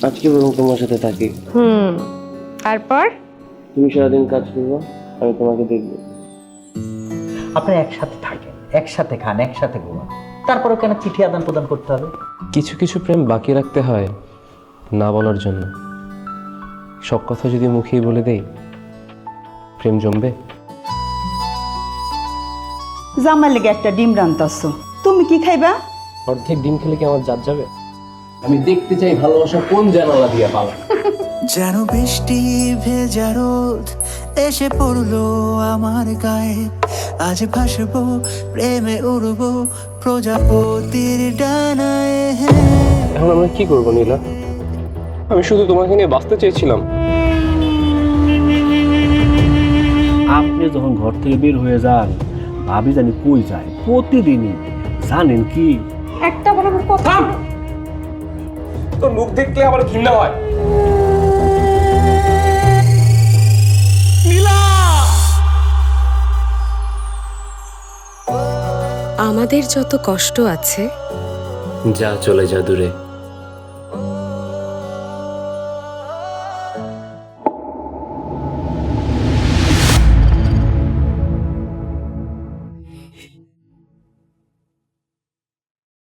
আজকে বরং তোমার সাথে থাকি। তারপর তুমি সারাদিন কাজ করবো, আমি তোমাকে দেখবো। আপনারা একসাথে থাকেন, একসাথে খান, একসাথে ঘুমান, তারপরেও কেন চিঠি আদান প্রদান করতে হবে? কিছু কিছু প্রেম বাকি রাখতে হয় না বলার জন্য। সব কথা যদি মুখেই বলে দেই, প্রেম জমবে? জামার লেগে একটা ডিম রান্তাছ, তুমি কি খাইবা? অর্ধেক ডিম খেলে কি আমার জাত যাবে? আমি দেখতে চাই ভালোবাসা কোন জানালা দিয়ে পালা। যেন বৃষ্টি ভেজা রোদ এসে পড়লো আমার গায়ে, আজ ভাসবো প্রেমে উড়বো প্রজাপতির ডানায়। এখন আমরা কি করবো নীলা? আমি শুধু তোমাকে নিয়ে বাঁচতে চেয়েছিলাম। আপনি যখন ঘর থেকে বের হয়ে যান, ভাবি জানি কই যায় প্রতিদিনই, জানেন কি? একটা বরাবর কথা তোর মুখ দেখলে আমার ঘৃণা হয়। আমাদের যত কষ্ট আছে, যা চলে যা দূরে।